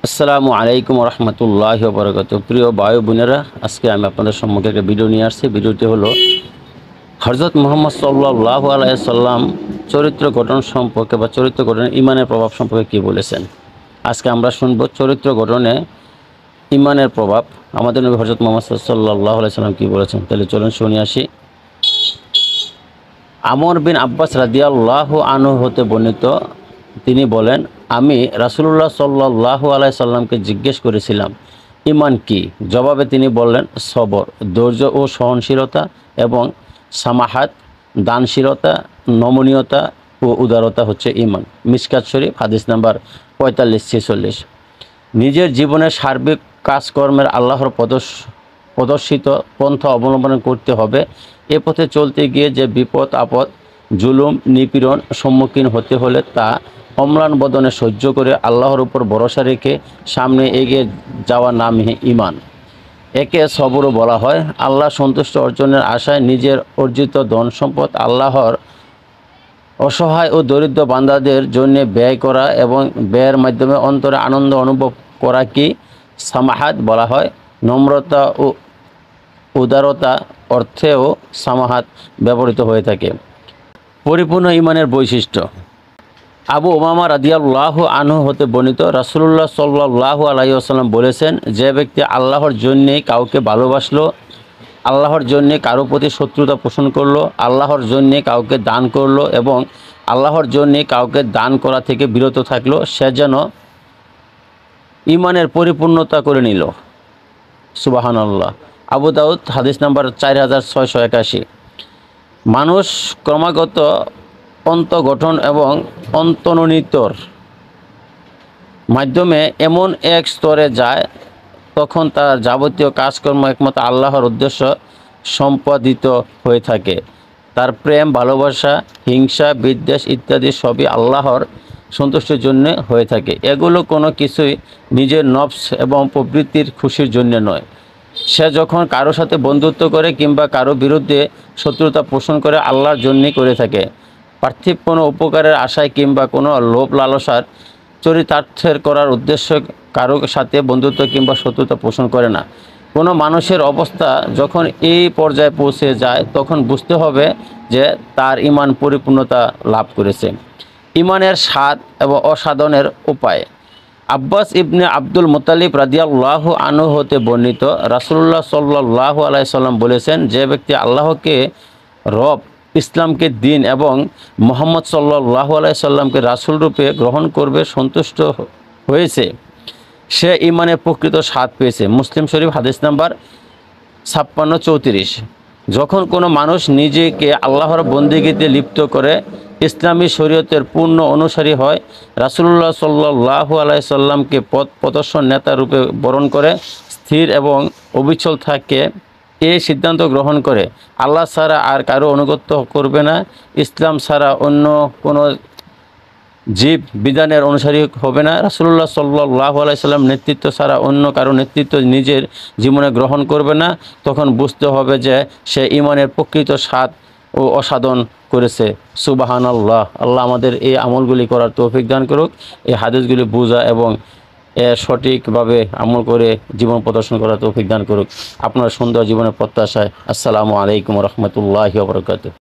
আসসালামু আলাইকুম রহমতুল্লাহি ওয়া বারাকাতুহু। প্রিয় ভাই বোনেরা, আজকে আমি আপনাদের সম্মুখে একটা ভিডিও নিয়ে আসছি। ভিডিওটি হলো হযরত মুহাম্মদ সাল্লাল্লাহু আলাইহি সাল্লাম চরিত্র গঠন সম্পর্কে বা চরিত্র গঠনে ইমানের প্রভাব সম্পর্কে কী বলেছেন। আজকে আমরা শুনব চরিত্র গঠনে ইমানের প্রভাব। আমাদের নবী হযরত মুহাম্মদ সাল্লাল্লাহু আলাইহি সাল্লাম কী বলেছেন, তাহলে চলুন শুনে আসি। আমর বিন আব্বাস রাদিয়াল্লাহু আনহু হতে বর্ণিত, তিনি বলেন, আমি রাসূলুল্লাহ সাল্লাল্লাহু আলাইহি সাল্লামকে জিজ্ঞেস করেছিলাম, ঈমান কি? জবাবে তিনি বললেন, সবর, ধৈর্য ও সহনশীলতা এবং সামাহাত, দানশীলতা, নমনীয়তা ও উদারতা হচ্ছে ঈমান। মিশকাত শরীফ হাদিস নাম্বার 45-46। নিজের জীবনের সার্বিক কাজকর্মের আল্লাহর প্রদর্শিত পন্থা অবলম্বন করতে হবে। এ পথে চলতে গিয়ে যে বিপদ আপদ, জুলুম, নিপীড়ন সম্মুখীন হতে হলে তা অম্লান বদনে সহ্য করে আল্লাহর উপর ভরসা রেখে সামনে এগিয়ে যাওয়ার নামই ঈমান। একে সবরও বলা হয়। আল্লাহ সন্তুষ্ট অর্জনের আশায় নিজের অর্জিত ধন সম্পদ আল্লাহর অসহায় ও দরিদ্র বান্দাদের জন্য ব্যয় করা এবং ব্যয়ের মাধ্যমে অন্তরে আনন্দ অনুভব করাকে সামাহাত বলা হয়। নম্রতা ও উদারতা অর্থেও সামাহাত ব্যবহৃত হয়ে থাকে। পরিপূর্ণ ঈমানের বৈশিষ্ট্য। আবু উমামা রাদিয়াল্লাহু আনহু হতে বর্ণিত, রাসূলুল্লাহ সাল্লাল্লাহু আলাইহি ওয়াসাল্লাম বলেছেন, যে ব্যক্তি আল্লাহর জন্যে কাউকে ভালোবাসলো, আল্লাহর জন্যে কারো প্রতি শত্রুতা পোষণ করলো, আল্লাহর জন্যে কাউকে দান করলো এবং আল্লাহর জন্যে কাউকে দান করা থেকে বিরত থাকলো, সে যেন ঈমানের পরিপূর্ণতা করে নিল। সুবহানাল্লাহ। আবু দাউদ হাদিস নাম্বার 4681। মানুষ ক্রমাগত অন্তর্গঠন এবং অন্তর্নিহিতর মাধ্যমে এমন এক স্তরে যায়, তখন তার যাবতীয় কাজকর্ম একমাত্র আল্লাহর উদ্দেশ্য সম্পাদিত হয়ে থাকে। তার প্রেম, ভালোবাসা, হিংসা, বিদ্বেষ ইত্যাদি সবই আল্লাহর সন্তুষ্টির জন্য হয়ে থাকে। এগুলো কোনো কিছুই নিজের নফস এবং প্রবৃত্তির খুশির জন্য নয়। সে যখন কারো সাথে বন্ধুত্ব করে কিংবা কারো বিরুদ্ধে শত্রুতা পোষণ করে, আল্লাহর জন্যই করে থাকে। পার্থিব কোনো উপকারের আশায় কিংবা কোনো লোভ লালসার চরিতার্থের করার উদ্দেশ্য কারো সাথে বন্ধুত্ব কিংবা শত্রুতা পোষণ করে না। কোনো মানুষের অবস্থা যখন এই পর্যায়ে পৌঁছে যায়, তখন বুঝতে হবে যে তার ঈমান পরিপূর্ণতা লাভ করেছে। ঈমানের স্বাদ এবং অসাধনের উপায়। আব্বাস ইবনে আব্দুল মুত্তালিব রাদিয়াল্লাহু আনহু হতে বর্ণিত, রাসূলুল্লাহ সাল্লাল্লাহু আলাইহি সাল্লাম বলেছেন, যে ব্যক্তি আল্লাহকে রব, ইসলামকে দিন এবং মুহাম্মদ সাল্লাল্লাহু আলাইহি সাল্লামকে রাসূল রূপে গ্রহণ করবে সন্তুষ্ট হয়েছে, সে ঈমানের প্রকৃত স্বাদ পেয়েছে। মুসলিম শরীফ হাদিস নাম্বার 56-34। যখন কোনো মানুষ নিজেকে আল্লাহর বন্দেগীতে লিপ্ত করে ইসলামী শরীয়তের পূর্ণ অনুসারী হয়, রাসূলুল্লাহ সাল্লাল্লাহু আলাইহি সাল্লামকে পথ প্রদর্শন নেতা রূপে বরণ করে, স্থির এবং অবিচল থাকে, এই সিদ্ধান্ত গ্রহণ করে আল্লাহ ছাড়া আর কারো অনুগত্য করবে না, ইসলাম ছাড়া অন্য কোনো জীব বিধানের অনুসারী হবে না, রাসূলুল্লাহ সাল্লাল্লাহু আলাইহি সাল্লাম নেতৃত্ব ছাড়া অন্য কারো নেতৃত্ব নিজের জীবনে গ্রহণ করবে না, তখন বুঝতে হবে যে সে ঈমানের প্রকৃত স্বাদ ও অসাধন করেছে। সুবহানাল্লাহ। আল্লাহ আমাদের এই আমলগুলি করার তৌফিক দান করুক, এই হাদিসগুলি বোঝা এবং এর সঠিকভাবে আমল করে জীবন প্রদর্শন করার তৌফিক দান করুক। আপনার সুন্দর জীবনের প্রত্যাশায় আসসালামু আলাইকুম রহমতুল্লাহি ওয়া বারাকাতুহু।